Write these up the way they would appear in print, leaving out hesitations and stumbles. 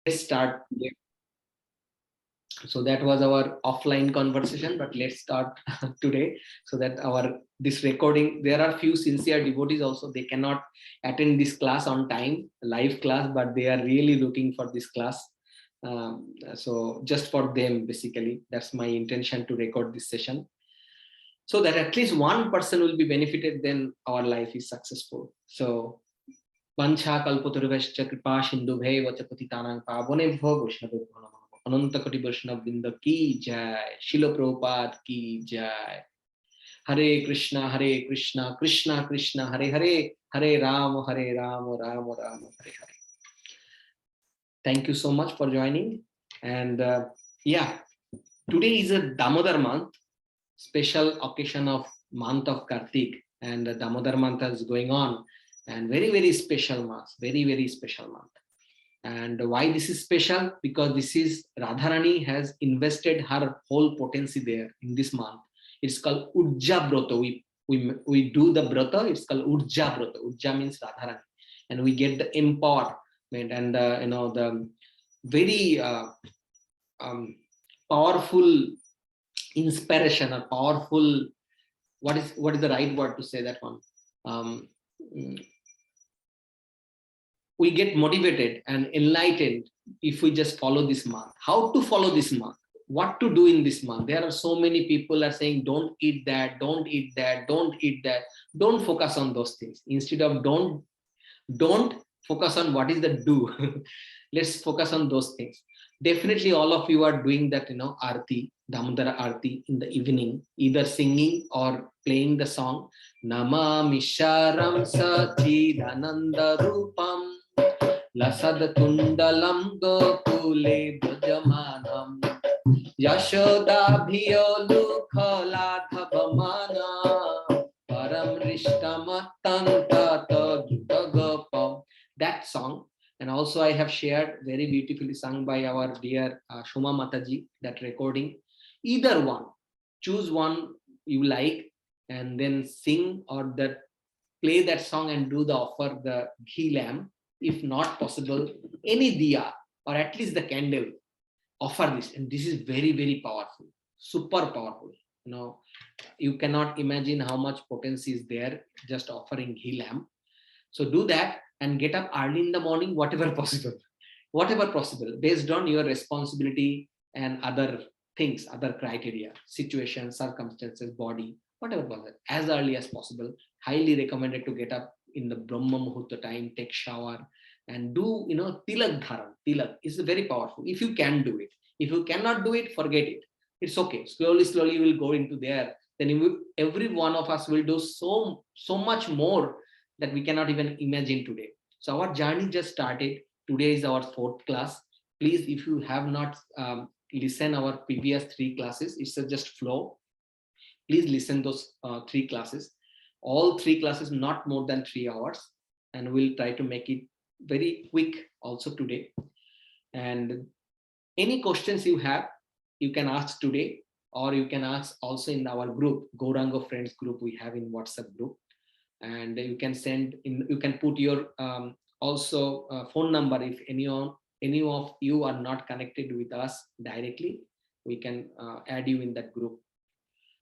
Start. So that was our offline conversation, but let's start today, so that this recording, there are few sincere devotees also, they cannot attend this class on time, live class, but they are really looking for this class. So just for them, basically, that's my intention to record this session, so that at least one person will be benefited, then our life is successful. So Vancha kalpataruvascha kripa sindhubhaiva cha patitanang pavanebhyo vaishnavebhyo namaha. Ananta Koti Vaishnav Vrinda ki jai, Srila Prabhupada ki jai. Hare Krishna, Krishna Krishna, Hare Hare, Hare Rama, Rama Rama, Hare Hare. Thank you so much for joining. And yeah, today is a Damodar month, special occasion of month of Kartik, and the Damodar month is going on, and very, very special month, very, very special month. And why this is special? Because this is Radharani has invested her whole potency there in this month. It's called Urja Brata. We do the Brata. It's called Urja Brata. Urja means Radharani, and we get the empowerment and the very powerful inspiration, or powerful. What is the right word to say that one? We get motivated and enlightened if we just follow this month. How to follow this month? What to do in this month? There are so many people are saying, don't eat that, don't eat that, don't eat that. Don't focus on those things. Instead of don't focus on what is the do. Let's focus on those things. Definitely all of you are doing that, Aarti, Damodara Aarti in the evening, either singing or playing the song. Namami Sharam Sachidananda Rupam Lasad Kundalam Gokule Brajamanam Yashoda Bhiyolu Khaladhabamana Param Rishtamatanta Gopam. That song. And also I have shared, very beautifully sung by our dear Shoma Mataji, that recording. Either one, choose one you like and then sing, or that play that song and do the offer the ghee lamp. If not possible, any diya or at least the candle, offer this. And this is very, very powerful, super powerful. You cannot imagine how much potency is there just offering ghee lamp. So do that and get up early in the morning, whatever possible, based on your responsibility and other things, other criteria, situations, circumstances, body, whatever possible, as early as possible. Highly recommended to get up in the Brahma Muhurta time, take shower and do, tilak dharan. Tilak is very powerful. If you can do it, if you cannot do it, forget it. It's okay. Slowly you will go into there. Then every one of us will do so much more that we cannot even imagine today. So our journey just started. Today is our 4th class. Please, if you have not listened our previous 3 classes, it's just flow. Please listen those 3 classes. All 3 classes, not more than 3 hours. And we'll try to make it very quick also today. And any questions you have, you can ask today, or you can ask also in our group, Gauranga Friends group we have in WhatsApp group. And you can send in, you can put your also phone number. If any of you are not connected with us directly, we can add you in that group.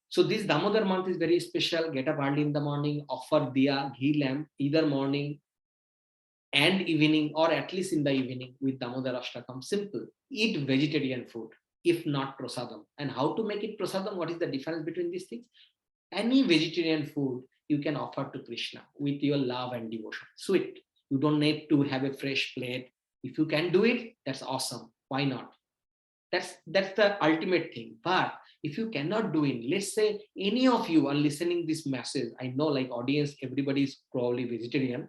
So this Damodar month is very special. Get up early in the morning, offer diya, ghee lamp, either morning and evening, or at least in the evening with Damodar Ashtakam. Simple. Eat vegetarian food, if not prasadam. And how to make it prasadam? What is the difference between these things? Any vegetarian food you can offer to Krishna with your love and devotion. Sweet. You don't need to have a fresh plate. If you can do it, that's awesome. Why not? That's the ultimate thing. But if you cannot do it, let's say any of you are listening this message. I know, like audience, everybody is probably vegetarian,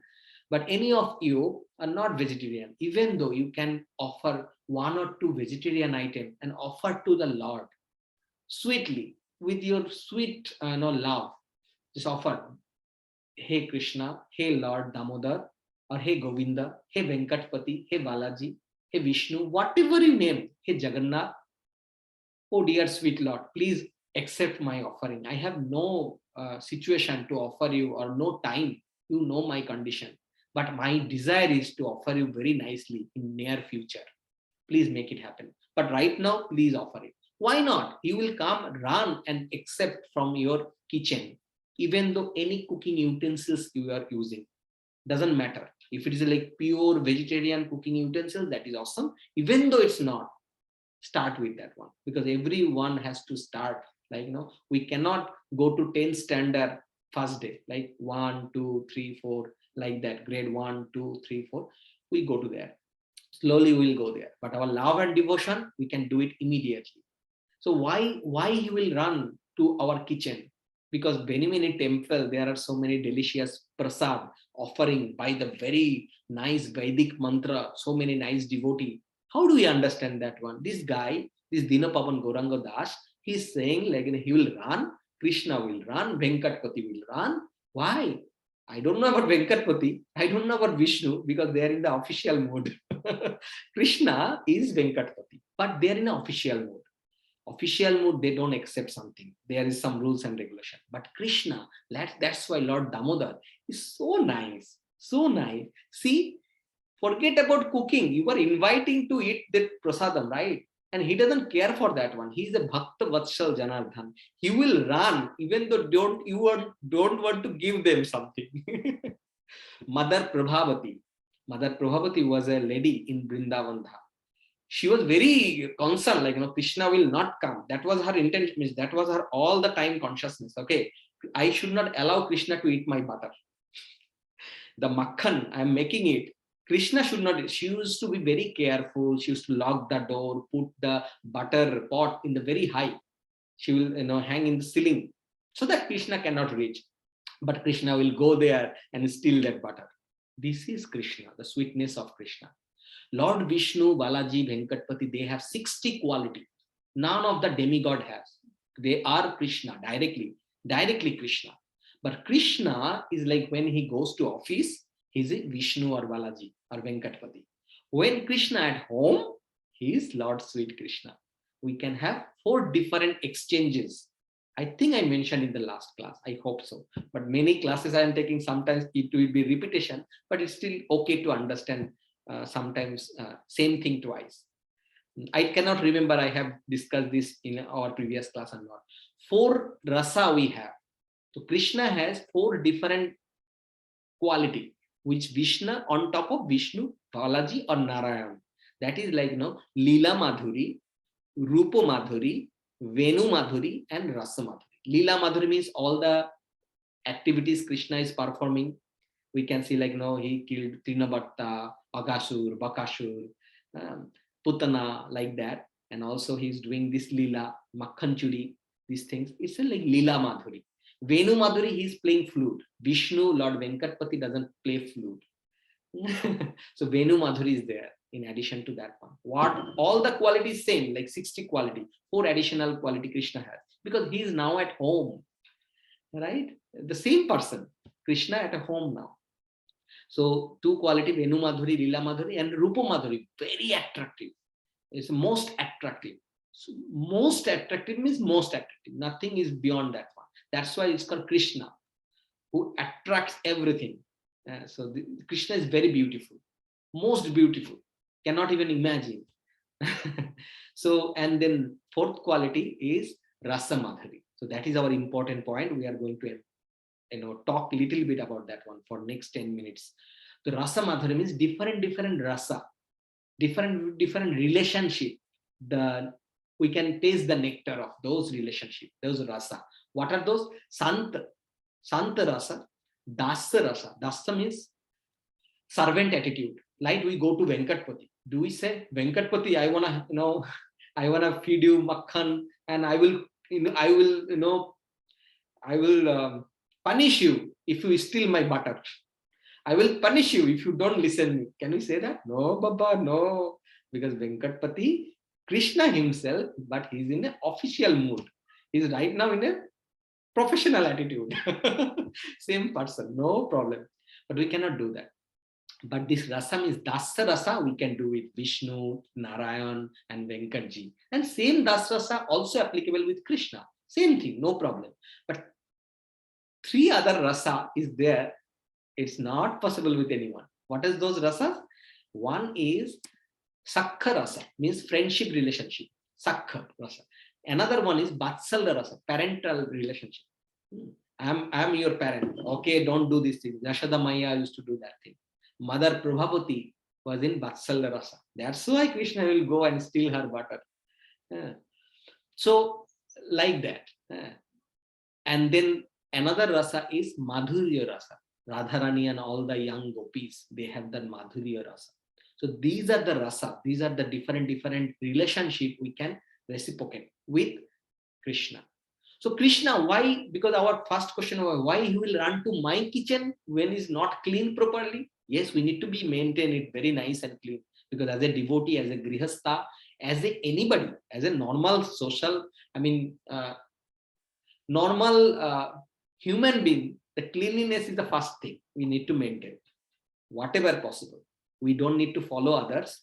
but any of you are not vegetarian. Even though you can offer 1 or 2 vegetarian items and offer to the Lord sweetly, with your sweet love, just offer, hey Krishna, hey Lord Damodar, or hey Govinda, hey Venkatpati, hey Balaji, hey Vishnu, whatever you name, hey Jagannath. Oh dear sweet Lord, please accept my offering. I have no situation to offer you, or no time. You know my condition, but my desire is to offer you very nicely in near future. Please make it happen. But right now, please offer it. Why not? He will come, run and accept from your kitchen, even though any cooking utensils you are using. Doesn't matter. If it is like pure vegetarian cooking utensils, that is awesome. Even though it's not, start with that one, because everyone has to start. Like, we cannot go to 10 standard first day, like 1, 2, 3, 4, like that, grade 1, 2, 3, 4. We go to there. Slowly we'll go there. But our love and devotion, we can do it immediately. So why he will run to our kitchen? Because many temple, there are so many delicious prasad offering by the very nice Vedic mantra, so many nice devotee. How do we understand that one? This guy, this Dinapavan Gauranga Das, he's saying like he will run, Krishna will run, Venkatpati will run. Why? I don't know about Venkatpati. I don't know about Vishnu, because they are in the official mode. Krishna is Venkatpati, but they are in the official mode. Official mode, they don't accept something. There is some rules and regulation. But Krishna, that's why Lord Damodar is so nice. So nice. See, forget about cooking. You are inviting to eat that prasadam, right? And he doesn't care for that one. He's a Bhakta Vatshal Janardhan. He will run, even though you don't want to give them something. Mother Prabhavati. Mother Prabhavati was a lady in Vrindavan. She was very concerned, like, Krishna will not come. That was her intention. That was her all the time consciousness. Okay, I should not allow Krishna to eat my butter. The makhan, I am making it. Krishna should not. She used to be very careful. She used to lock the door, put the butter pot in the very high. She will, hang in the ceiling so that Krishna cannot reach. But Krishna will go there and steal that butter. This is Krishna, the sweetness of Krishna. Lord Vishnu, Balaji, Venkatpati, they have 60 qualities. None of the demigod has. They are Krishna directly Krishna. But Krishna is like when he goes to office, he's a Vishnu or Balaji or Venkatpati. When Krishna at home, he is Lord Sweet Krishna. We can have 4 different exchanges. I think I mentioned in the last class. I hope so. But many classes I am taking, sometimes it will be repetition, but it's still okay to understand. Sometimes same thing twice. I cannot remember I have discussed this in our previous class or not. 4 rasa we have. So Krishna has 4 different quality, which Vishnu on top of Vishnu, Balaji or Narayan. That is like, Leela Madhuri, Rupa Madhuri, Venu Madhuri and Rasa Madhuri. Leela Madhuri means all the activities Krishna is performing. We can see like, he killed Trinabhatta, Agasur, Bakasur, Putana, like that. And also he's doing this Leela, Makhanchuri, these things. It's like Leela Madhuri. Venu Madhuri, he's playing flute. Vishnu, Lord Venkatpati doesn't play flute. So Venu Madhuri is there in addition to that one. What all the qualities same, like 60 quality, 4 additional quality Krishna has, because he is now at home, right? The same person, Krishna at a home now. So 2 quality, Venu Madhuri, Leela Madhuri and Rupa Madhuri, very attractive. It's most attractive. So most attractive means most attractive. Nothing is beyond that one. That's why it's called Krishna, who attracts everything. Krishna is very beautiful, most beautiful. Cannot even imagine. So, and then 4th quality is Rasa Madhuri. So that is our important point. We are going to talk a little bit about that one for next 10 minutes. The Rasa Madhuri means different rasa, different relationship. We can taste the nectar of those relationships, those rasa. What are those? Santa rasa, Dasa rasa. Dasa means servant attitude. Like we go to Venkatpati. Do we say, Venkatpati, I wanna feed you makhan, and I will punish you if you steal my butter. I will punish you if you don't listen me. Can we say that? No, Baba, no. Because Venkatpati, Krishna himself, but he's in an official mood. He's right now in a professional attitude. Same person, no problem. But we cannot do that. But this rasa means Dasa rasa, we can do with Vishnu, Narayan, and Venkatji. And same Dasa rasa also applicable with Krishna. Same thing, no problem. But 3 other rasa is there. It's not possible with anyone. What is those rasas? One is Sakha rasa means friendship relationship. Sakha rasa. Another one is Vatsalya rasa, parental relationship. I'm your parent. Okay, don't do this thing. Yashoda Maya used to do that thing. Mother Prabhavati was in Vatsalya rasa. That's why Krishna will go and steal her butter. So, like that. And then another rasa is Madhurya rasa. Radharani and all the young gopis, they have that Madhurya rasa. So these are the rasa. These are the different relationship we can reciprocate with Krishna. So Krishna, why? Because our first question was why he will run to my kitchen when it's not clean properly? Yes, we need to be maintain it very nice and clean. Because as a devotee, as a grihastha, as a anybody, as a normal social, normal human being, the cleanliness is the first thing we need to maintain. Whatever possible. We don't need to follow others.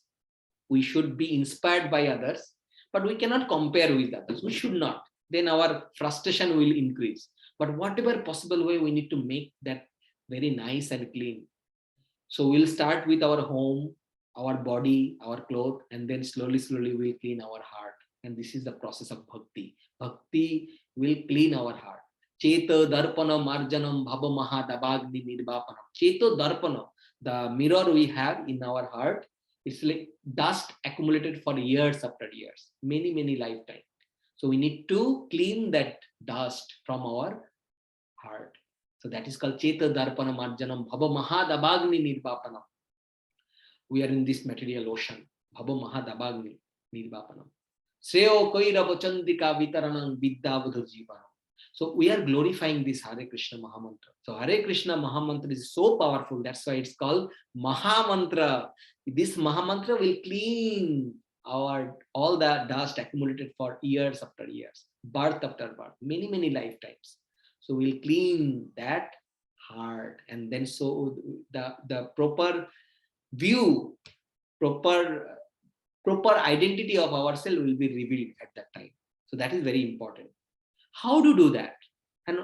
We should be inspired by others, but we cannot compare with others. We should not. Then our frustration will increase. But whatever possible way, we need to make that very nice and clean. So we'll start with our home, our body, our clothes, and then slowly we'll clean our heart. And this is the process of bhakti. Bhakti will clean our heart. Cheto darpana marjanam bhava mahadabagni nirvapanam. Cheto darpana, the mirror we have in our heart, it's like dust accumulated for years after years, many lifetimes. So we need to clean that dust from our heart. So that is called Cheta Darpana Marjanam Bhava Mahadabagni Nirvapanam. We are in this material ocean. Bhava Mahadabagni Nirvapanam. Sreo Koirava Chandika Vitaranam Vidyavadha Jivanam. So we are glorifying this Hare Krishna Mahamantra. So Hare Krishna Mahamantra is so powerful. That's why it's called Mahamantra. This Mahamantra will clean all the dust accumulated for years after years, birth after birth, many lifetimes. So we'll clean that heart, and then so the proper view, proper identity of ourselves will be revealed at that time. So that is very important. How to do that? And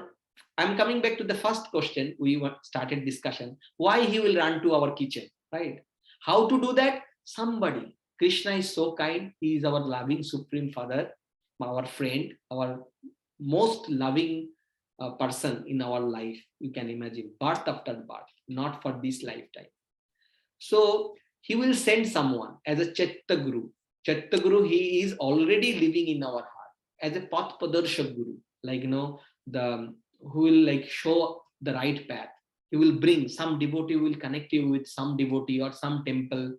I'm coming back to the first question we started discussion. Why he will run to our kitchen, right? How to do that? Somebody. Krishna is so kind. He is our loving Supreme Father, our friend, our most loving person in our life. You can imagine, birth after birth, not for this lifetime. So he will send someone as a Chatta Guru. Chatta Guru, he is already living in our heart as a Path Padarshak Guru, like who will like show the right path. He will bring some devotee, will connect you with some devotee or some temple,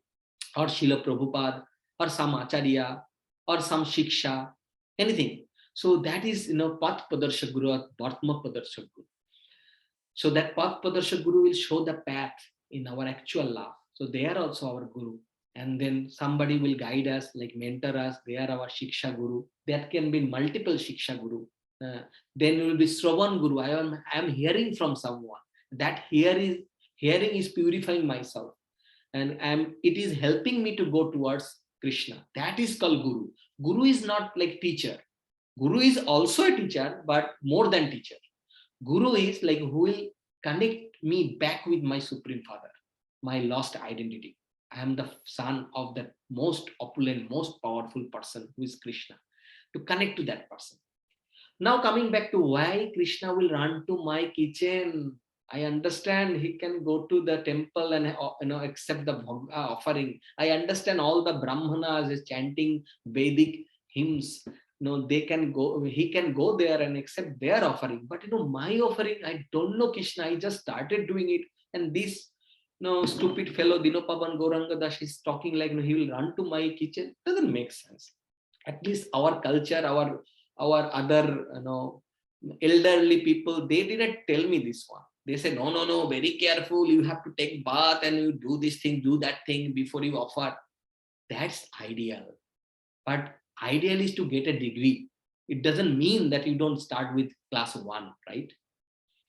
or Srila Prabhupada, or some Acharya, or some Shiksha, anything. So that is, Path Padarshak Guru or Bhartma Padarshak Guru. So that Path Padarshak Guru will show the path in our actual life. So they are also our Guru. And then somebody will guide us, like mentor us. They are our Shiksha Guru. That can be multiple Shiksha Guru. Then will be Shravan Guru. I am hearing from someone. That hearing is purifying myself. And it is helping me to go towards Krishna. That is called Guru. Guru is not like teacher. Guru is also a teacher, but more than teacher. Guru is like who will connect me back with my Supreme Father, my lost identity. I am the son of the most opulent, most powerful person who is Krishna. To connect to that person. Now coming back to why Krishna will run to my kitchen. I understand he can go to the temple and accept the offering. I understand all the Brahmanas is chanting Vedic hymns. They can go. He can go there and accept their offering. But my offering, I don't know Krishna. I just started doing it, and this stupid fellow Dinopavan Gauranga Das is talking like he will run to my kitchen. Doesn't make sense. At least our culture, our other elderly people, they didn't tell me this one. They said, no, very careful. You have to take bath and you do this thing, do that thing before you offer. That's ideal. But ideal is to get a degree. It doesn't mean that you don't start with class 1, right?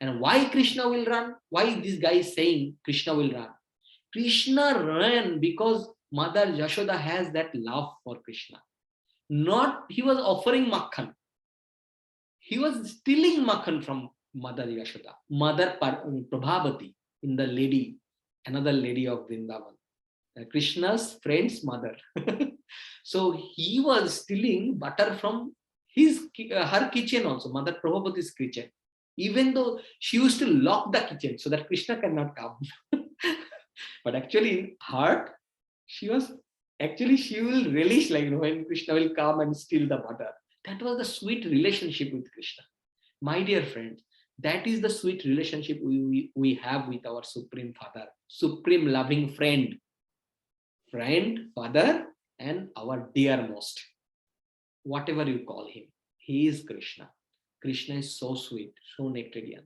And why Krishna will run? Why this guy is saying Krishna will run? Krishna ran because Mother Yashoda has that love for Krishna. Not he was offering makhan. He was stealing makhan from Mother Yashoda, Mother Prabhavati, in the lady, another lady of Vrindavan. Krishna's friend's mother. So he was stealing butter from her kitchen also, Mother Prabhupati's kitchen. Even though she used to lock the kitchen so that Krishna cannot come. But actually in heart, she will relish, like, when Krishna will come and steal the butter. That was the sweet relationship with Krishna. My dear friends, that is the sweet relationship we have with our Supreme Father, Supreme loving friend, Father, and our dearmost. Whatever you call him, he is Krishna. Krishna is so sweet, so nectarian,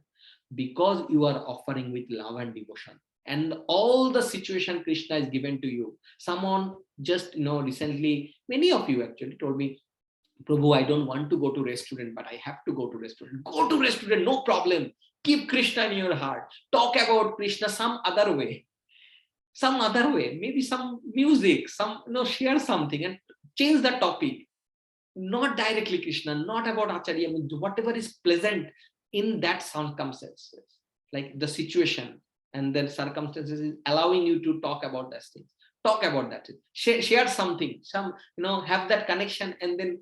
because you are offering with love and devotion. And all the situation Krishna is given to you. Someone just, recently, many of you actually told me, Prabhu, I don't want to go to restaurant, but I have to go to restaurant. Go to restaurant, no problem. Keep Krishna in your heart. Talk about Krishna some other way. Maybe some music, share something and change the topic. Not directly Krishna, not about Acharya, whatever is pleasant in that circumstances, like the situation and then circumstances is allowing you to talk about those things. Talk about that. Share something, have that connection, and then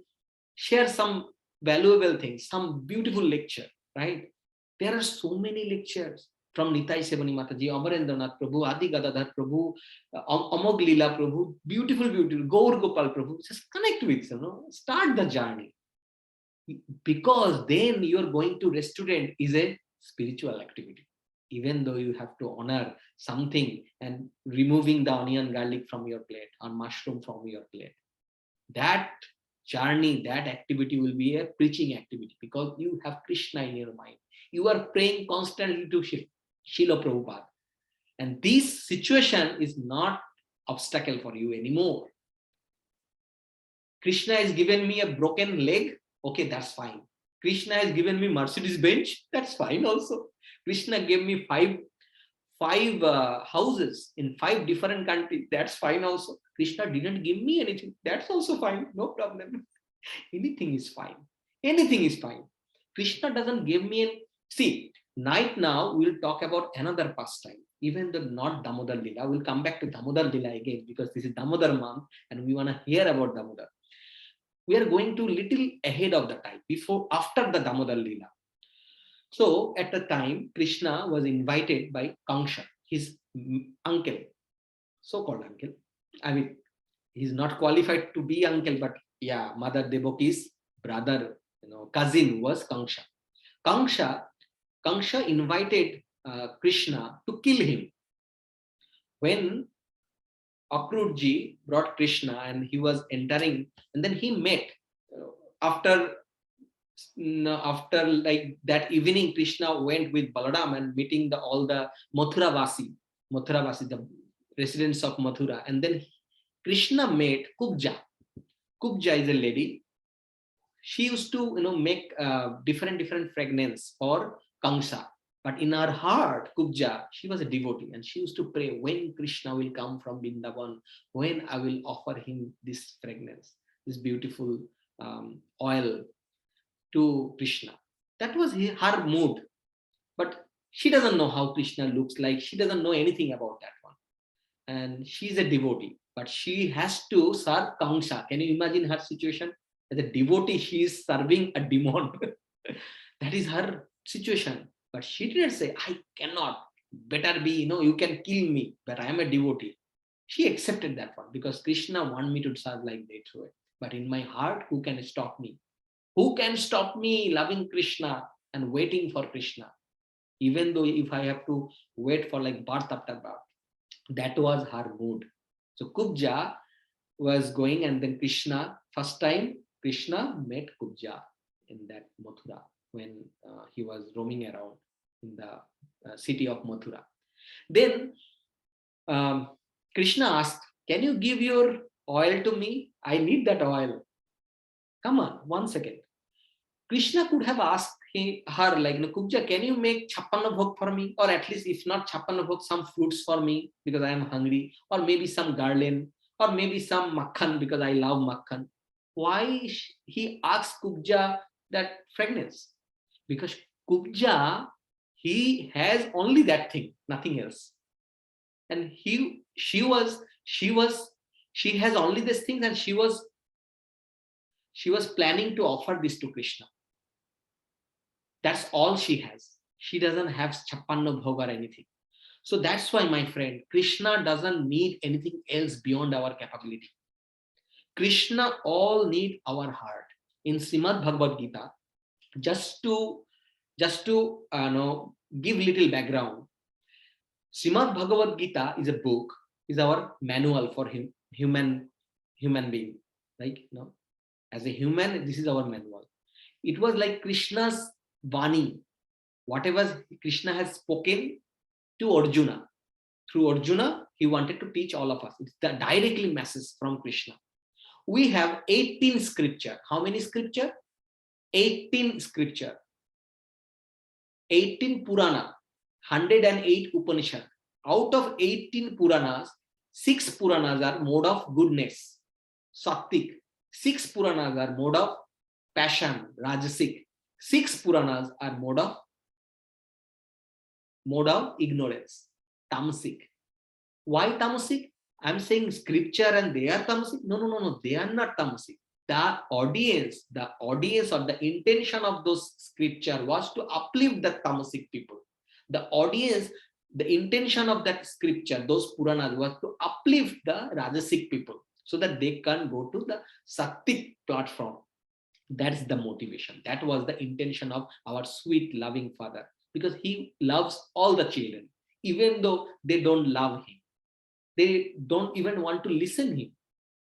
share some valuable things, some beautiful lecture, right? There are so many lectures from Nitai Sevani Mataji, Amarendranath Prabhu, Adi Gadadhar Prabhu, Amog Leela Prabhu, beautiful, Gaur Gopal Prabhu. Just connect with, start the journey. Because then you're going to restaurant is a spiritual activity. Even though you have to honor something and removing the onion garlic from your plate or mushroom from your plate. That journey, that activity will be a preaching activity because you have Krishna in your mind. You are praying constantly to Srila Prabhupada. And this situation is not obstacle for you anymore. Krishna has given me a broken leg. Okay, that's fine. Krishna has given me Mercedes Benz. That's fine also. Krishna gave me five houses in 5 different countries. That's fine also. Krishna didn't give me anything. That's also fine. No problem. Anything is fine. Anything is fine. Krishna doesn't give me See, now we'll talk about another pastime. Even though not Damodar Lila, we'll come back to Damodar Lila again because this is Damodar month and we want to hear about Damodar. We are going to little ahead of the time, after the Damodar Lila. So at the time, Krishna was invited by Kangsha, his uncle, so-called uncle. I mean, he's not qualified to be uncle, but yeah, Mother Devaki's brother, cousin was Kangsha. Kangsha invited Krishna to kill him. When Akrutji brought Krishna and he was entering, and then he met after like that evening, Krishna went with Balaram and meeting all the Mathuravasi, the residents of Mathura, and then Krishna met Kubja. Kubja is a lady. She used to make different fragrance for Kamsa. But in her heart, Kubja, she was a devotee and she used to pray, when Krishna will come from Vrindavan, when I will offer him this fragrance, this beautiful oil to Krishna. That was her mood. But she doesn't know how Krishna looks like. She doesn't know anything about that one. And she's a devotee, but she has to serve Kamsa. Can you imagine her situation? As a devotee, she is serving a demon. That is her situation. But she didn't say, I cannot, better be, you can kill me, but I am a devotee. She accepted that one because Krishna wanted me to serve like that. But in my heart, who can stop me? Who can stop me loving Krishna and waiting for Krishna? Even though if I have to wait for like birth after birth. That was her mood. So Kubja was going, and then Krishna, first time Krishna met Kubja in that Mathura when he was roaming around in the city of Mathura. Then Krishna asked, can you give your oil to me? I need that oil. Come on, 1 second. Krishna could have asked her, like, Kubja, can you make chappanna bhog for me? Or at least, if not chappanna bhog, some fruits for me because I am hungry. Or maybe some garland. Or maybe some makhan because I love makhan. Why he asked Kubja that fragrance? Because Kubja, he has only that thing, nothing else. And she was She has only these things, and she was planning to offer this to Krishna. That's all she has. She doesn't have Chappanna Bhog or anything. So that's why, my friend, Krishna doesn't need anything else beyond our capability. Krishna all need our heart. In Srimad Bhagavad Gita, just to give little background, Srimad Bhagavad Gita is a book, is our manual for human being. Like, as a human, this is our manual. It was like Krishna's Vani, whatever Krishna has spoken to Arjuna. Through Arjuna, he wanted to teach all of us. It's the directly message from Krishna. We have 18 scripture. How many scripture? 18 scripture. 18 Purana, 108 Upanishad. Out of 18 Puranas, 6 Puranas are mode of goodness, Sattik. 6 Puranas are mode of passion, Rajasic. 6 Puranas are mode of ignorance, Tamasic. Why Tamasic? I'm saying scripture and they are Tamasic. No, they are not Tamasic. The audience or the intention of those scripture was to uplift the Tamasic people. The audience, the intention of that scripture, those Puranas, was to uplift the Rajasic people so that they can go to the Sattik platform. That's the motivation. That was the intention of our sweet loving Father, because he loves all the children, even though they don't love him. They don't even want to listen him.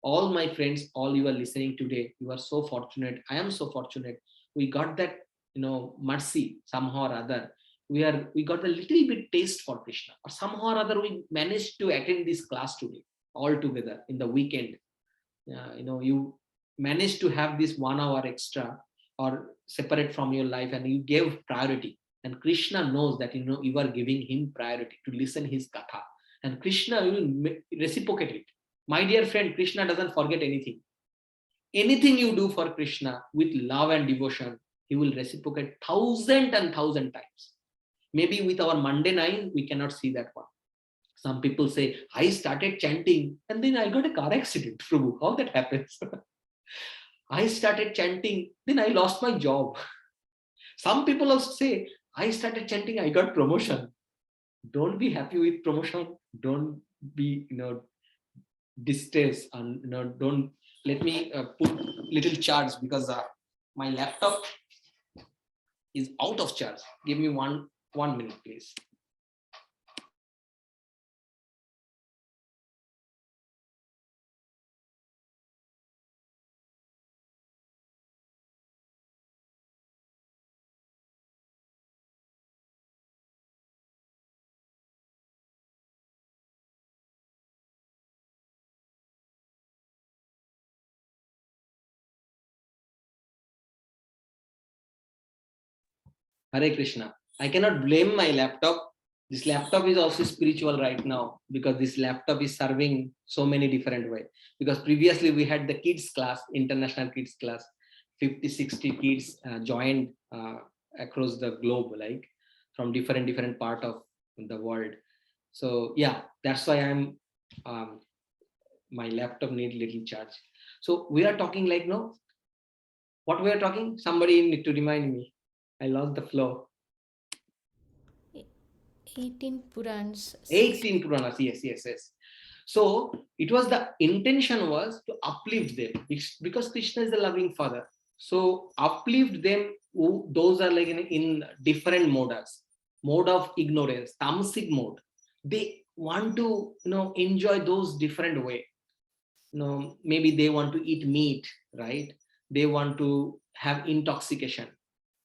All my friends, all you are listening today, you are so fortunate. I am so fortunate. We got that, mercy somehow or other. We got a little bit taste for Krishna, or somehow or other we managed to attend this class today all together in the weekend. You managed to have this 1 hour extra or separate from your life, and you gave priority. And Krishna knows that you are giving him priority to listen his katha, and Krishna will reciprocate it. My dear friend, Krishna doesn't forget anything. Anything you do for Krishna with love and devotion, he will reciprocate 1,000 and 1,000 times. Maybe with our mundane eye, we cannot see that one. Some people say, I started chanting and then I got a car accident. Prabhu, how that happens? I started chanting, then I lost my job. Some people also say, I started chanting, I got promotion. Don't be happy with promotion. Don't be, distressed, and don't let me put little charge, because my laptop is out of charge. Give me one minute, please. Hare Krishna. I cannot blame my laptop. This laptop is also spiritual right now, because this laptop is serving so many different ways. Because previously we had the kids class, international kids class, 50-60 kids joined across the globe, like from different part of the world. So yeah, that's why I'm my laptop need little charge. So we are talking like, what we are talking? Somebody need to remind me. I lost the flow. 18 Purans. 18 Puranas, yes. So it was, the intention was to uplift them, because Krishna is the loving Father. So uplift them, those are like in different modes. Mode of ignorance, tamasic mode. They want to enjoy those different way. Maybe they want to eat meat, right? They want to have intoxication.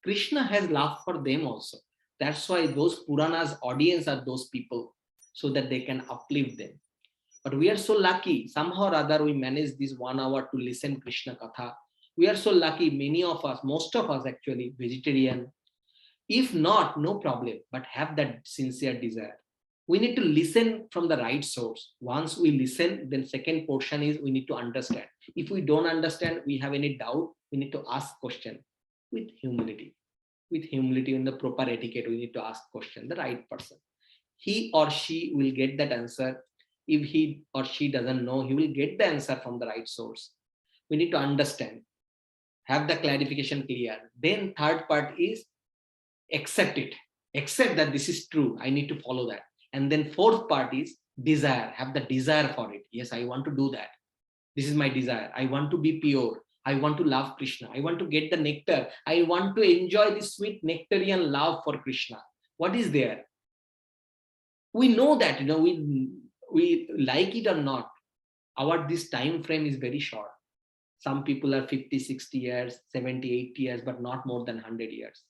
Krishna has love for them also. That's why those Puranas audience are those people, so that they can uplift them. But we are so lucky, somehow or other we manage this 1 hour to listen Krishna Katha. We are so lucky, many of us, most of us actually vegetarian. If not, no problem, but have that sincere desire. We need to listen from the right source. Once we listen, then second portion is we need to understand. If we don't understand, we have any doubt, we need to ask question with humility. With humility and the proper etiquette, we need to ask question, the right person. He or she will get that answer. If he or she doesn't know, he will get the answer from the right source. We need to understand, have the clarification clear. Then third part is accept it, accept that this is true, I need to follow that. And then fourth part is desire, have the desire for it. Yes, I want to do that. This is my desire. I want to be pure. I want to love Krishna. I want to get the nectar. I want to enjoy this sweet nectarian love for Krishna. What is there? We know that, we like it or not, our this time frame is very short. Some people are 50, 60 years, 70, 80 years, but not more than 100 years.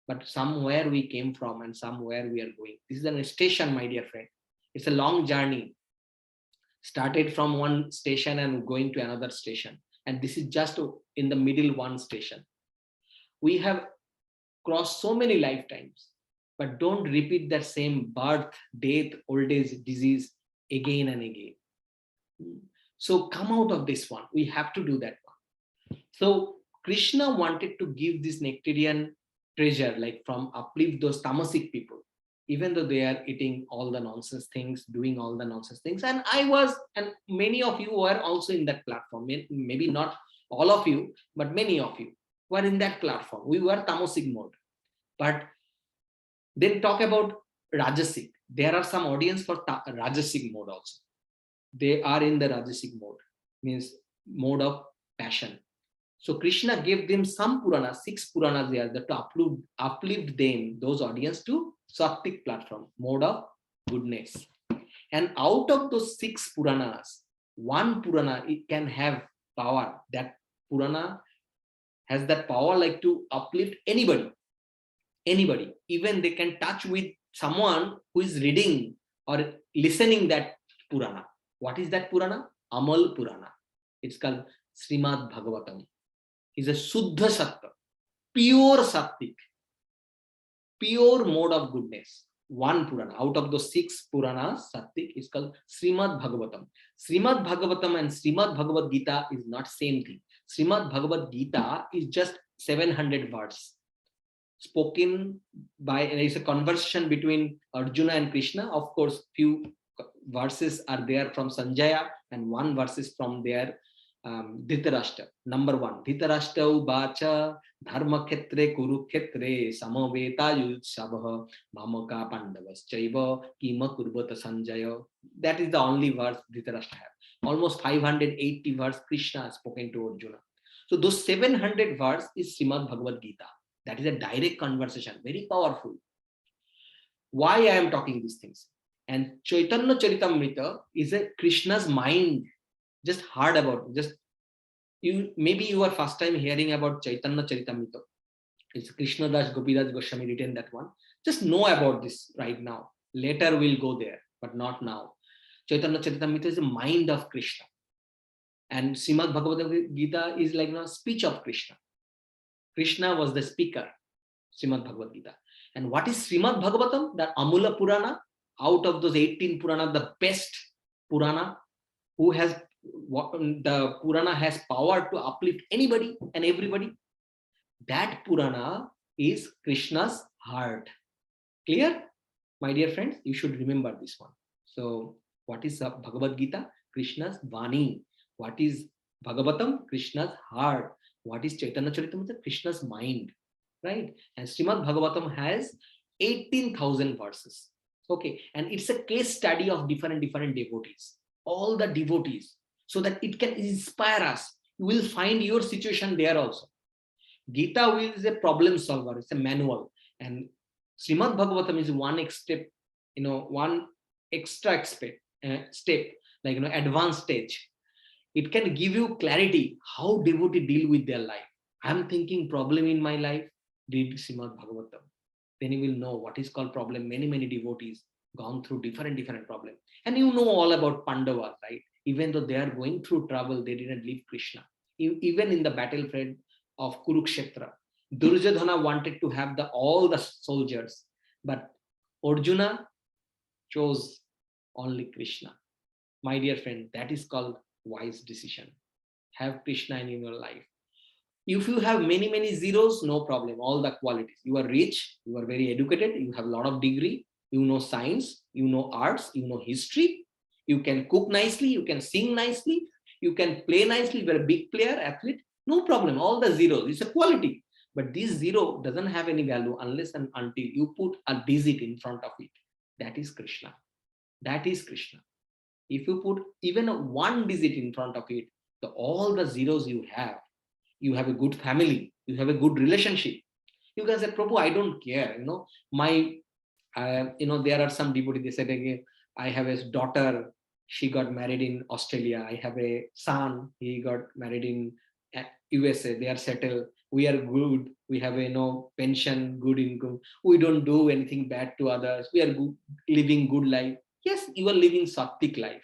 But somewhere we came from and somewhere we are going. This is a station, my dear friend. It's a long journey. Started from one station and going to another station. And this is just in the middle one station. We have crossed so many lifetimes, but don't repeat that same birth, death, old age, disease again and again. So come out of this one. We have to do that one. So Krishna wanted to give this nectarian treasure, like from uplift those tamasic people, even though they are eating all the nonsense things, doing all the nonsense things. And I was, and many of you were also in that platform. Maybe not all of you, but many of you were in that platform. We were tamasic mode. But then talk about Rajasic. There are some audience for Rajasic mode also. They are in the Rajasic mode, means mode of passion. So Krishna gave them some Puranas, 6 Puranas there, that to uplift them, those audience, to Sattvic platform, mode of goodness. And out of those 6 Puranas, one Purana, it can have power. That Purana has that power, like to uplift anybody. Anybody, even they can touch with someone who is reading or listening that Purana. What is that Purana? Amal Purana. It's called Srimad Bhagavatam. It's a Suddha Sattva, pure Sattvic, pure mode of goodness. One Purana. Out of those 6 Puranas, Sattvic is called Srimad Bhagavatam. Srimad Bhagavatam and Srimad Bhagavad Gita is not same thing. Srimad Bhagavad Gita is just 700 words. Spoken by, it's a conversation between Arjuna and Krishna. Of course, few verses are there from Sanjaya and one verse is from their Dhritarashtra. Number 1, Dhritarashtra uvacha dharma khetre kurukhetre samaveta yudsabha mamaka pandavas chaiva kima kurbata Sanjaya. That is the only verse Dhritarashtra have. Almost 580 verse Krishna has spoken to Arjuna. So those 700 verse is Srimad Bhagavad Gita. That is a direct conversation, very powerful. Why I am talking these things? And Chaitanya Charitamrita is a Krishna's mind. Just heard about, just maybe you are first time hearing about Chaitanya Charitamrita. It's Krishna Das Gopiraj Goswami written that one. Just know about this right now. Later we'll go there, but not now. Chaitanya Charitamrita is the mind of Krishna. And Srimad Bhagavad Gita is like a speech of Krishna. Krishna was the speaker, Srimad Bhagavad Gita. And what is Srimad Bhagavatam? That Amula Purana, out of those 18 Purana, the best Purana, who has, the Purana has power to uplift anybody and everybody. That Purana is Krishna's heart. Clear? My dear friends, you should remember this one. So what is Bhagavad Gita? Krishna's Vani. What is Bhagavatam? Krishna's heart. What is Chaitanya Charitamrita? Krishna's mind, right? And Srimad Bhagavatam has 18,000 verses. Okay, and it's a case study of different devotees, all the devotees, so that it can inspire us. You will find your situation there also. Gita is a problem solver, it's a manual, and Srimad Bhagavatam is one step, one extra step, like advanced stage. It can give you clarity how devotee deal with their life. I'm thinking problem in my life, read Srimad Bhagavatam. Then you will know what is called problem. Many devotees gone through different problems. And you know all about Pandavas, right? Even though they are going through trouble, they didn't leave Krishna. Even in the battlefield of Kurukshetra, Duryodhana wanted to have all the soldiers, but Arjuna chose only Krishna. My dear friend, that is called wise decision. Have Krishna in your life. If you have many zeros, no problem, all the qualities. You are rich, you are very educated, you have a lot of degree, you know science, you know arts, you know history, You can cook nicely, you can sing nicely, you can play nicely, you're a big player, athlete, no problem. All the zeros, it's a quality. But this zero doesn't have any value unless and until you put a digit in front of it. That is Krishna. That is Krishna. If you put even a one digit in front of it, all the zeros you have a good family, you have a good relationship. You can say, Prabhu, I don't care. There are some devotees, they said, again, I have a daughter, she got married in Australia. I have a son, he got married in USA. They are settled. We are good. We have a pension, good income. We don't do anything bad to others. We are good, living good life. Yes, you are living sattvic life.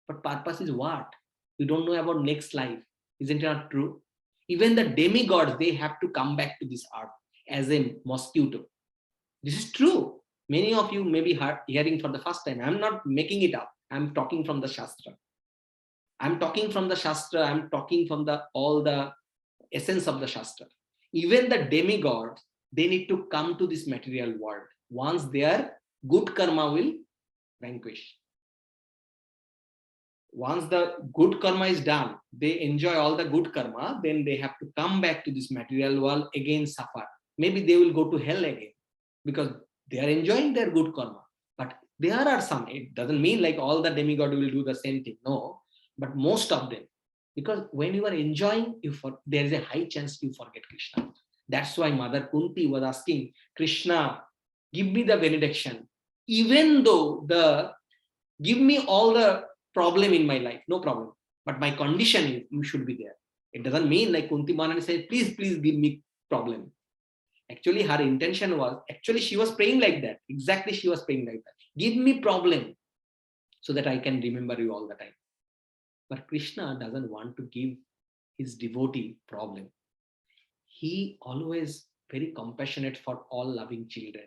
But purpose is what? You don't know about next life. Isn't it not true? Even the demigods, they have to come back to this earth as a mosquito. This is true. Many of you may be hearing for the first time. I'm not making it up. I'm talking from the Shastra. I'm talking from the Shastra. I'm talking from all the essence of the Shastra. Even the demigods, they need to come to this material world. Once their good karma will vanquish. Once the good karma is done, they enjoy all the good karma, then they have to come back to this material world, again suffer. Maybe they will go to hell again because they are enjoying their good karma. But there are some, it doesn't mean like all the demigod will do the same thing. No, but most of them. Because when you are enjoying, there is a high chance you forget Krishna. That's why Mother Kunti was asking, Krishna, give me the benediction. Even though give me all the problem in my life, no problem. But my condition is you should be there. It doesn't mean like Kunti Maharani said, please give me problem. Actually, her intention was, she was praying like that. Exactly, she was praying like that. Give me problem so that I can remember you all the time. But Krishna doesn't want to give his devotee problem. He always very compassionate for all loving children.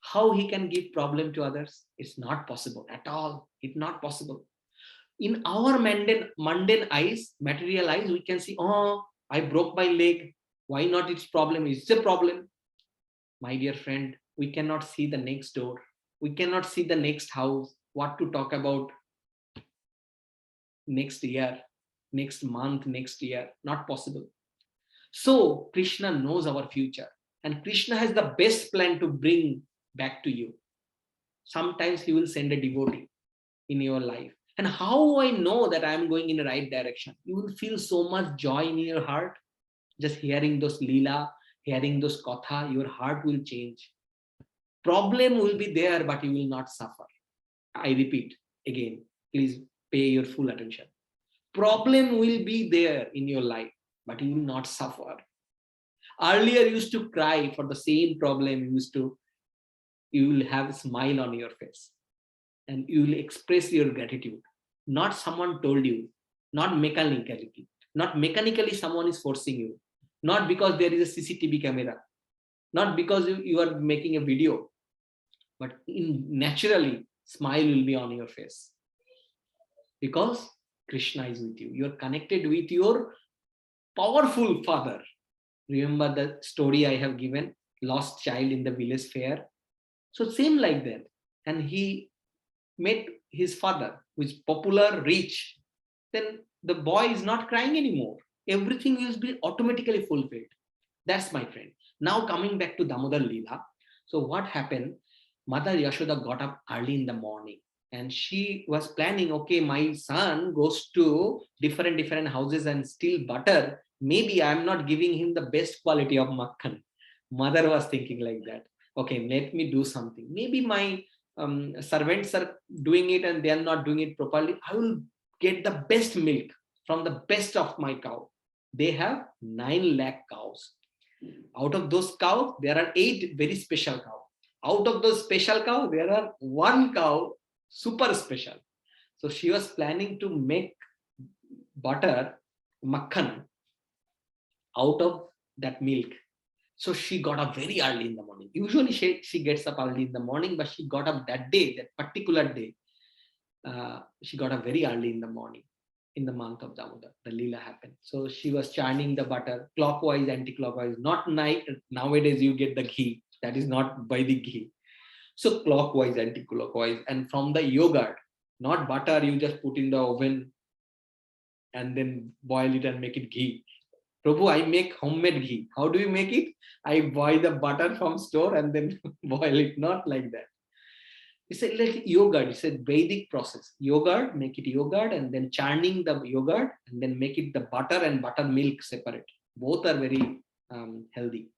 How he can give problem to others? It's not possible at all. It's not possible. In our mundane eyes, material eyes, we can see, oh, I broke my leg. Why not its problem? It's a problem. My dear friend, we cannot see the next door. We cannot see the next house. What to talk about next year, next month, next year? Not possible. So Krishna knows our future. And Krishna has the best plan to bring back to you. Sometimes he will send a devotee in your life. And how I know that I am going in the right direction? You will feel so much joy in your heart. Just hearing those lila, hearing those katha, your heart will change. Problem will be there, but you will not suffer. I repeat again, please pay your full attention. Problem will be there in your life, but you will not suffer. Earlier, you used to cry for the same problem. You will have a smile on your face and you will express your gratitude. Not someone told you, not mechanically someone is forcing you, not because there is a CCTV camera, not because you are making a video, but naturally smile will be on your face because Krishna is with you. You are connected with your powerful father. Remember the story I have given, lost child in the village fair. So same like that. And he met his father, who is popular, rich. Then the boy is not crying anymore. Everything will be automatically fulfilled. That's my friend. Now coming back to Damodar Leela. So what happened? Mother Yashoda got up early in the morning and she was planning, okay, my son goes to different houses and steal butter. Maybe I'm not giving him the best quality of makhan. Mother was thinking like that. Okay, let me do something. Maybe my servants are doing it and they are not doing it properly. I will get the best milk from the best of my cow. They have 9 lakh cows. Out of those cows, there are 8 very special cows. Out of those special cows, there are 1 cow super special. So she was planning to make butter, makhan, out of that milk. So she got up very early in the morning. Usually she gets up early in the morning, but she got up that day, that particular day. She got up very early in the morning in the month of Damodar. The Leela happened. So she was churning the butter clockwise, anti-clockwise. Not nowadays you get the ghee. That is not by the ghee. So clockwise, anti-clockwise. And from the yogurt, Not butter you just put in the oven and then boil it and make it ghee. Prabhu, I make homemade ghee. How do you make it? I buy the butter from store and then boil it. Not like that. He said like yogurt. He said Vedic process. Yogurt, make it yogurt and then churning the yogurt and then make it the butter and buttermilk separate. Both are very healthy.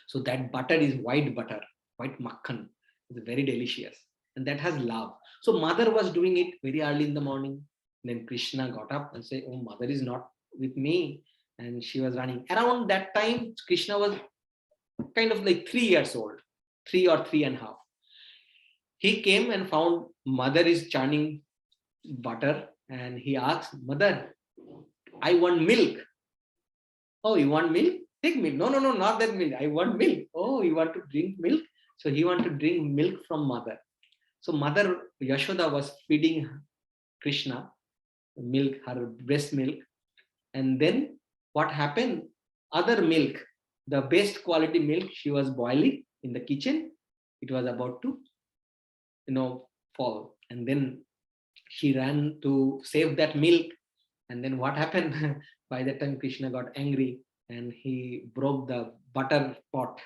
So that butter is white butter, white makhan. It's very delicious. And that has love. So mother was doing it very early in the morning. Then Krishna got up and said, oh, mother is not with me. And she was running. Around that time, Krishna was kind of like 3 years old, 3 or 3.5. He came and found mother is churning butter. And he asked, mother, I want milk. Oh, you want milk? Take milk. No, no, no, not that milk. I want milk. Oh, you want to drink milk? So he want to drink milk from mother. So mother Yashoda was feeding Krishna milk, her breast milk. And then what happened? Other milk, the best quality milk she was boiling in the kitchen. It was about to, fall. And then she ran to save that milk. And then what happened? By that time, Krishna got angry and he broke the butter pot.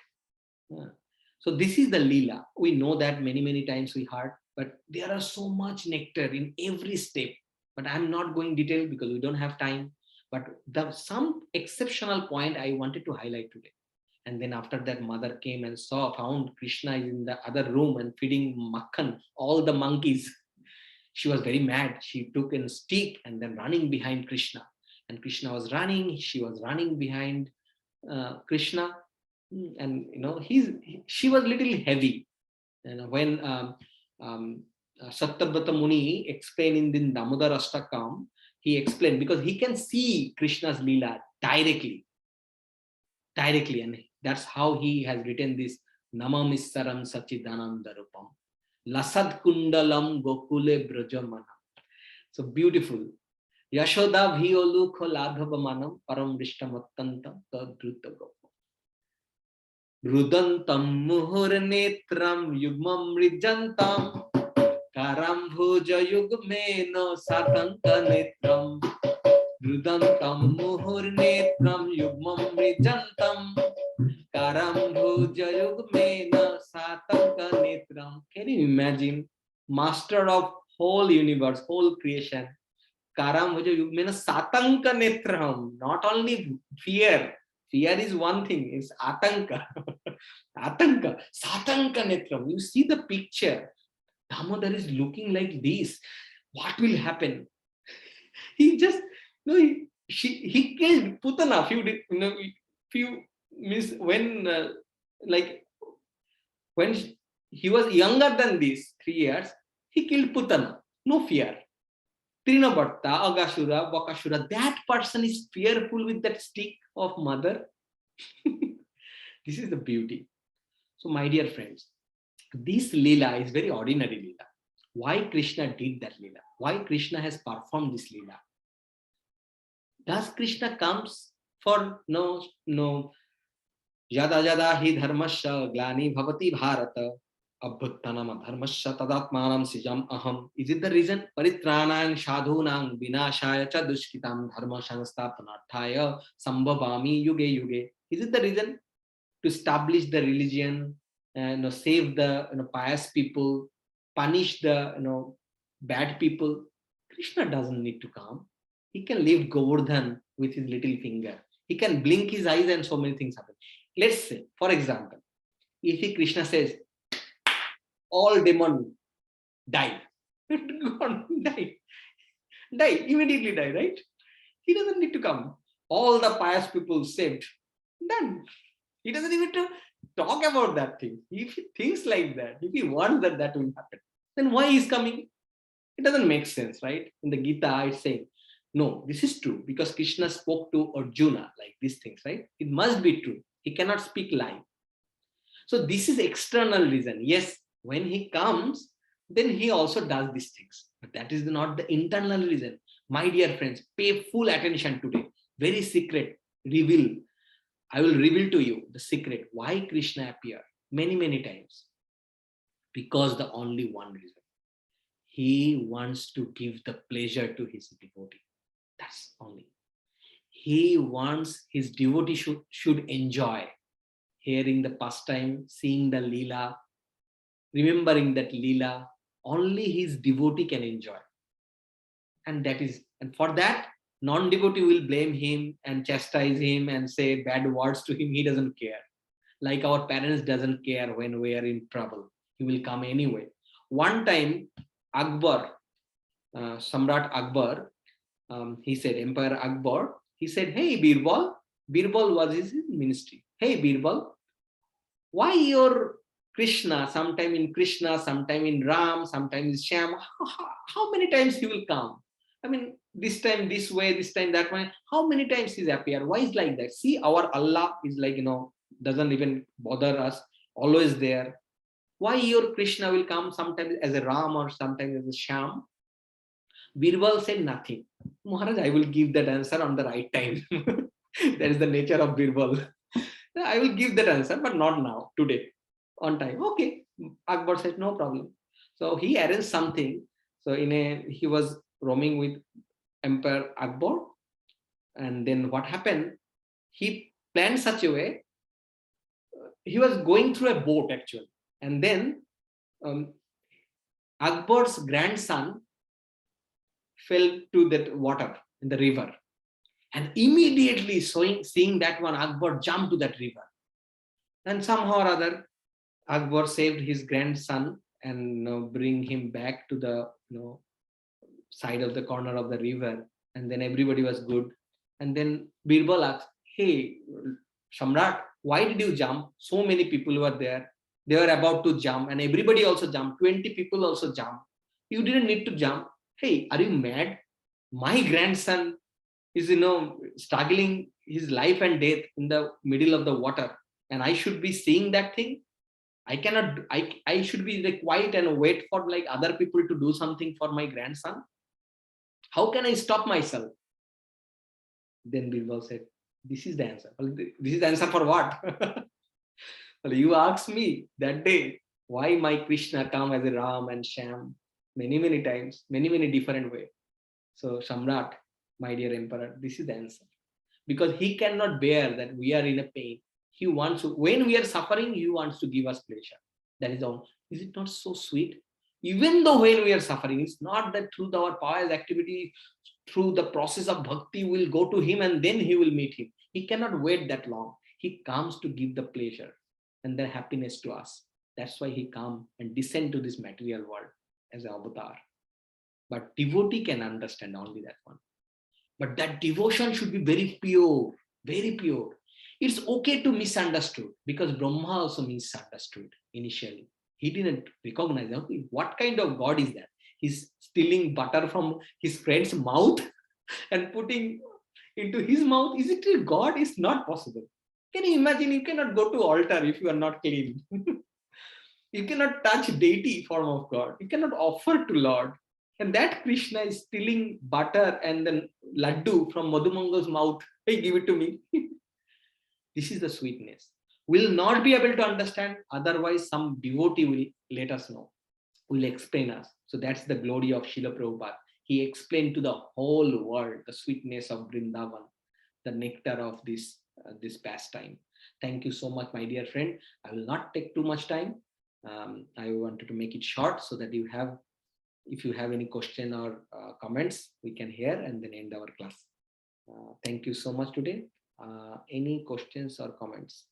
So this is the Leela. We know that many times we heard, but there are so much nectar in every step. But I'm not going detail because we don't have time. But some exceptional point I wanted to highlight today. And then after that, mother came and found Krishna is in the other room and feeding makhan, all the monkeys. She was very mad. She took a stick and then running behind Krishna. And Krishna was running. She was running behind Krishna. And she was a little heavy. And when Satyavrata Muni explained in the Damodar Ashtakam, he explained because he can see Krishna's Leela directly, and that's how he has written this Namamissaram Sachidanandarupam Lasad Kundalam Gokule Brajamana. So beautiful. Yashoda Bhiolu Kholaghabamanam Param Vishtamattantam Tadruta Gopa Rudantam Muhur Netram Yugmam Rijantam Karam Bhuja Yugmeno Satanka Netram Rudantam Muhur Netram Yugmam Rijantam Karam Bhuja Yugmena Satanka Netram. Can you imagine? Master of whole universe, whole creation. Karam Bhuja Yugmena Satanka Netram. Not only fear. Fear is one thing, it's Atanka. Atanka. Satanka Netram. You see the picture. Damodar is looking like this. What will happen? He just, he killed Putana few means when when he was younger than this 3 years, he killed Putana. No fear. Trinabhatta, Agashura, Bakashura, that person is fearful with that stick of mother. This is the beauty. So my dear friends, this Leela is very ordinary Leela. Why Krishna did that Leela? Why Krishna has performed this Leela? Does Krishna comes for no Yada yada hi dharmasya glani bhavati bharata abhuttanam dharmasya tadatmanam sijam aham. Is it the reason? Paritranang sadhunang vinashaya cha dushkitam dharma sansthapanarthaya sambhavami yuge yuge. Is it the reason? To establish the religion and save the pious people, punish the bad people. Krishna doesn't need to come. He can lift Govardhan with his little finger. He can blink his eyes and so many things happen. Let's say, for example, if Krishna says, all demon die, God, die, immediately die, right? He doesn't need to come. All the pious people saved, done. He doesn't even to talk about that thing. If he thinks like that, if he wants that will happen, then why is coming? It doesn't make sense, right? In the Gita, it's saying, no, this is true because Krishna spoke to Arjuna like these things, right? It must be true. He cannot speak lie. So this is external reason. Yes, when he comes, then he also does these things. But that is not the internal reason. My dear friends, pay full attention today. Very secret, reveal. I will reveal to you the secret why Krishna appeared many times. Because the only one reason. He wants to give the pleasure to his devotee. That's only. He wants his devotee should enjoy hearing the pastime, seeing the Leela, remembering that Leela. Only his devotee can enjoy. And for that, non-devotee will blame him and chastise him and say bad words to him. He doesn't care. Like our parents doesn't care when we are in trouble. He will come anyway. One time, Akbar, Samrat Akbar, he said, Emperor Akbar, he said, hey, Birbal. Birbal was his ministry. Hey, Birbal, why your Krishna, sometime in Ram, sometimes in Shyam, how many times he will come? I mean, this time this way, this time that way. How many times he's appear? Why is like that? See, our Allah is like, doesn't even bother us, always there. Why your Krishna will come sometimes as a Ram or sometimes as a Shyam? Birbal said nothing. Maharaj, I will give that answer on the right time. That is the nature of Birbal. I will give that answer, but not now, today, on time. Okay. Akbar said, no problem. So he arranged something. So he was roaming with Emperor Akbar. And then what happened? He planned such a way. He was going through a boat actually. And then Akbar's grandson fell to that water in the river. And immediately seeing that one, Akbar jumped to that river. And somehow or other, Akbar saved his grandson and bring him back to the side of the corner of the river. And then everybody was good. And then Birbal asked, hey, Samrat, why did you jump? So many people were there. They were about to jump and everybody also jumped. 20 people also jumped. You didn't need to jump. Hey, are you mad? My grandson is, struggling his life and death in the middle of the water. And I should be seeing that thing. I cannot, I should be like quiet and wait for like other people to do something for my grandson. How can I stop myself? Then Birbal said, this is the answer. Well, this is the answer for what? Well, you asked me that day, why my Krishna come as a Ram and Shyam many, many times, many, many different ways. So Samrat, my dear emperor, this is the answer. Because he cannot bear that we are in a pain. He wants to, when we are suffering, he wants to give us pleasure. That is all. Is it not so sweet? Even though when we are suffering, it's not that through our pious activity, through the process of bhakti, we'll go to him and then he will meet him. He cannot wait that long. He comes to give the pleasure and the happiness to us. That's why he come and descend to this material world as an avatar. But devotee can understand only that one. But that devotion should be very pure, very pure. It's okay to misunderstood because Brahma also misunderstood initially. He didn't recognize, okay, what kind of God is that? He's stealing butter from his friend's mouth and putting into his mouth. Is it a God? It's not possible. Can you imagine? You cannot go to altar if you are not clean. You cannot touch deity form of God. You cannot offer to Lord. And that Krishna is stealing butter and then laddu from Madhumanga's mouth. Hey, give it to me. This is the sweetness. We'll not be able to understand. Otherwise, some devotee will let us know, will explain us. So that's the glory of Srila Prabhupada. He explained to the whole world the sweetness of Vrindavan, the nectar of this pastime. Thank you so much, my dear friend. I will not take too much time. I wanted to make it short so that if you have any question or comments, we can hear and then end our class. Thank you so much today. Any questions or comments?